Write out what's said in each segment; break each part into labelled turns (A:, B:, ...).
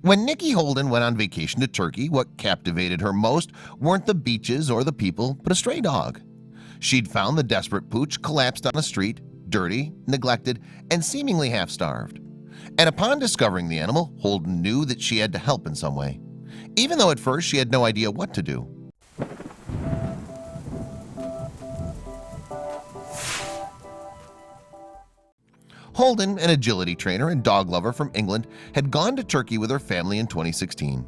A: When Nikki Holden went on vacation to Turkey, what captivated her most weren't the beaches or the people, but a stray dog. She'd found the desperate pooch collapsed on a street, dirty, neglected, and seemingly half-starved. And upon discovering the animal, Holden knew that she had to help in some way, even though at first she had no idea what to do. Holden, an agility trainer and dog lover from England, had gone to Turkey with her family in 2016.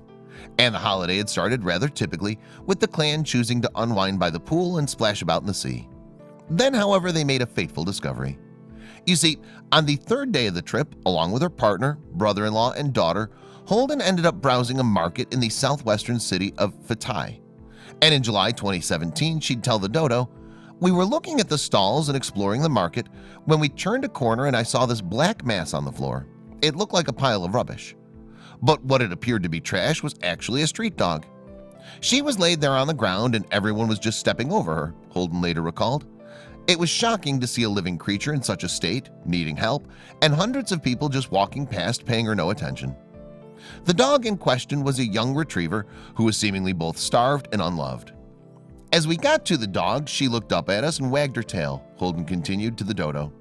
A: And the holiday had started rather typically, with the clan choosing to unwind by the pool and splash about in the sea. Then, however, they made a fateful discovery. You see, on the third day of the trip, along with her partner, brother-in-law, and daughter, Holden ended up browsing a market in the southwestern city of Fethiye. And in July 2017, she'd tell the dodo, "We were looking at the stalls and exploring the market when we turned a corner and I saw this black mass on the floor. It looked like a pile of rubbish. But what had appeared to be trash was actually a street dog. She was laid there on the ground and everyone was just stepping over her," Holden later recalled. "It was shocking to see a living creature in such a state, needing help, and hundreds of people just walking past paying her no attention." The dog in question was a young retriever who was seemingly both starved and unloved. "As we got to the dog, she looked up at us and wagged her tail," Holden continued to the dodo.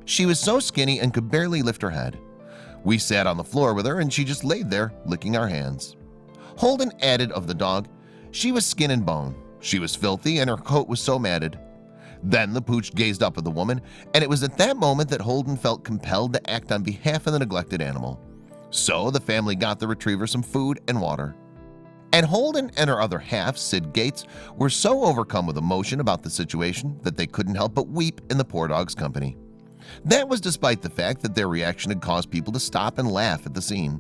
A: "She was so skinny and could barely lift her head. We sat on the floor with her and she just laid there, licking our hands." Holden added of the dog, "She was skin and bone. She was filthy and her coat was so matted." Then the pooch gazed up at the woman, and it was at that moment that Holden felt compelled to act on behalf of the neglected animal. So the family got the retriever some food and water. And Holden and her other half, Sid Gates, were so overcome with emotion about the situation that they couldn't help but weep in the poor dog's company. That was despite the fact that their reaction had caused people to stop and laugh at the scene.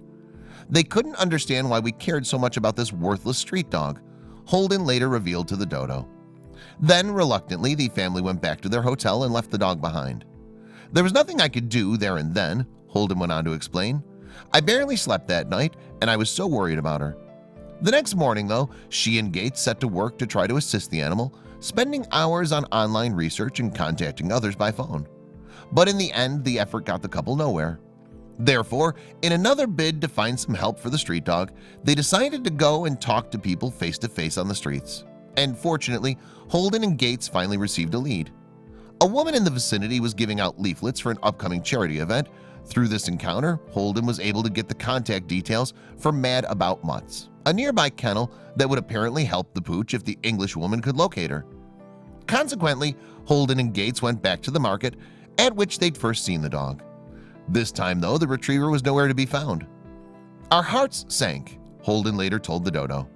A: They couldn't understand why we cared so much about this worthless street dog, Holden later revealed to the dodo. Then, reluctantly, the family went back to their hotel and left the dog behind. "There was nothing I could do there and then," Holden went on to explain. "I barely slept that night and I was so worried about her." The next morning, though, she and Gates set to work to try to assist the animal, spending hours on online research and contacting others by phone. But in the end, the effort got the couple nowhere. Therefore, in another bid to find some help for the street dog, they decided to go and talk to people face-to-face on the streets. And fortunately, Holden and Gates finally received a lead. A woman in the vicinity was giving out leaflets for an upcoming charity event. Through this encounter, Holden was able to get the contact details for Mad About Mutts, a nearby kennel that would apparently help the pooch if the English woman could locate her. Consequently, Holden and Gates went back to the market at which they'd first seen the dog. This time, though, the retriever was nowhere to be found. "Our hearts sank," Holden later told the dodo.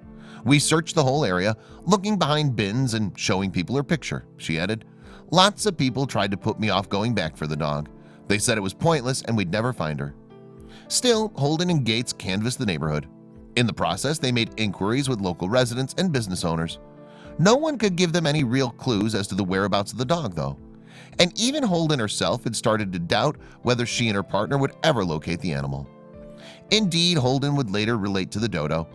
A: "We searched the whole area, looking behind bins and showing people her picture," she added. "Lots of people tried to put me off going back for the dog. They said it was pointless and we'd never find her." Still, Holden and Gates canvassed the neighborhood. In the process, they made inquiries with local residents and business owners. No one could give them any real clues as to the whereabouts of the dog, though. And even Holden herself had started to doubt whether she and her partner would ever locate the animal. Indeed, Holden would later relate to the dodo,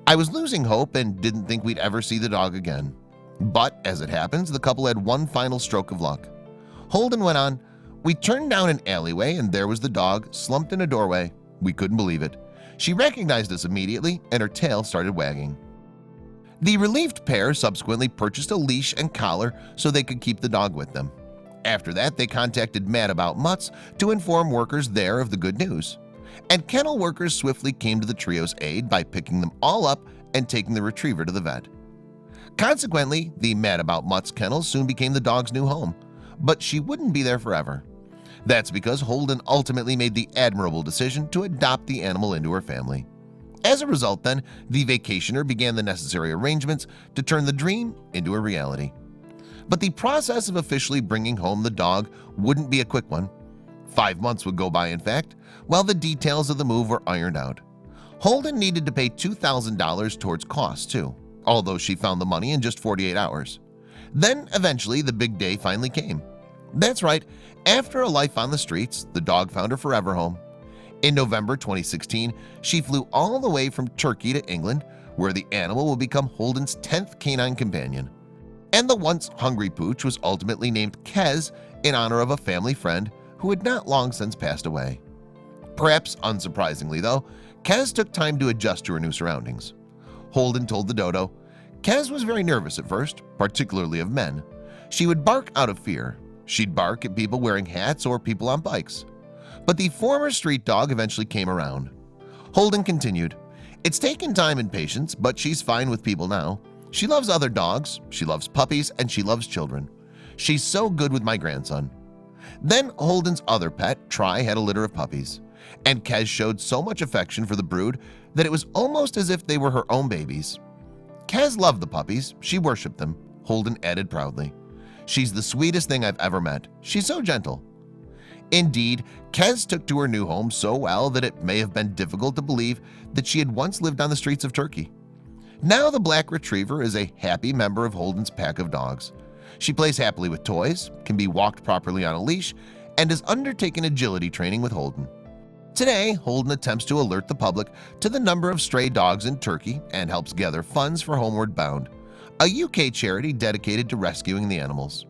A: "I was losing hope and didn't think we'd ever see the dog again." But, as it happens, the couple had one final stroke of luck. Holden went on, "We turned down an alleyway and there was the dog slumped in a doorway. We couldn't believe it. She recognized us immediately and her tail started wagging." The relieved pair subsequently purchased a leash and collar so they could keep the dog with them. After that, they contacted Mad About Mutts to inform workers there of the good news. And kennel workers swiftly came to the trio's aid by picking them all up and taking the retriever to the vet. Consequently, the Mad About Mutts kennel soon became the dog's new home, but she wouldn't be there forever. That's because Holden ultimately made the admirable decision to adopt the animal into her family. As a result, then, the vacationer began the necessary arrangements to turn the dream into a reality. But the process of officially bringing home the dog wouldn't be a quick one. 5 months would go by, in fact, while the details of the move were ironed out. Holden needed to pay $2,000 towards costs, too, although she found the money in just 48 hours. Then, eventually, the big day finally came. That's right, after a life on the streets, the dog found her forever home. In November 2016, she flew all the way from Turkey to England, where the animal will become Holden's 10th canine companion. And the once hungry pooch was ultimately named Kez in honor of a family friend who had not long since passed away. Perhaps unsurprisingly, though, Kaz took time to adjust to her new surroundings. Holden told the dodo, Kaz was very nervous at first, particularly of men. She would bark out of fear. She'd bark at people wearing hats or people on bikes. But the former street dog eventually came around. Holden continued, it's taken time and patience, but she's fine with people now. She loves other dogs, she loves puppies, and she loves children. She's so good with my grandson. Then Holden's other pet, Try, had a litter of puppies, and Kaz showed so much affection for the brood that it was almost as if they were her own babies. Kaz loved the puppies, she worshipped them, Holden added proudly. She's the sweetest thing I've ever met. She's so gentle. Indeed, Kaz took to her new home so well that it may have been difficult to believe that she had once lived on the streets of Turkey. Now the black retriever is a happy member of Holden's pack of dogs. She plays happily with toys, can be walked properly on a leash, and has undertaken agility training with Holden. Today, Holden attempts to alert the public to the number of stray dogs in Turkey and helps gather funds for Homeward Bound, a UK charity dedicated to rescuing the animals.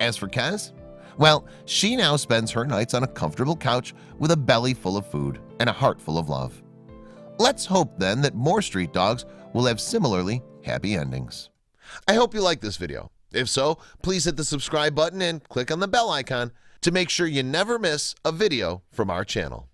A: As for Kaz, well, she now spends her nights on a comfortable couch with a belly full of food and a heart full of love. Let's hope then that more street dogs will have similarly happy endings. I hope you like this video. If so, please hit the subscribe button and click on the bell icon to make sure you never miss a video from our channel.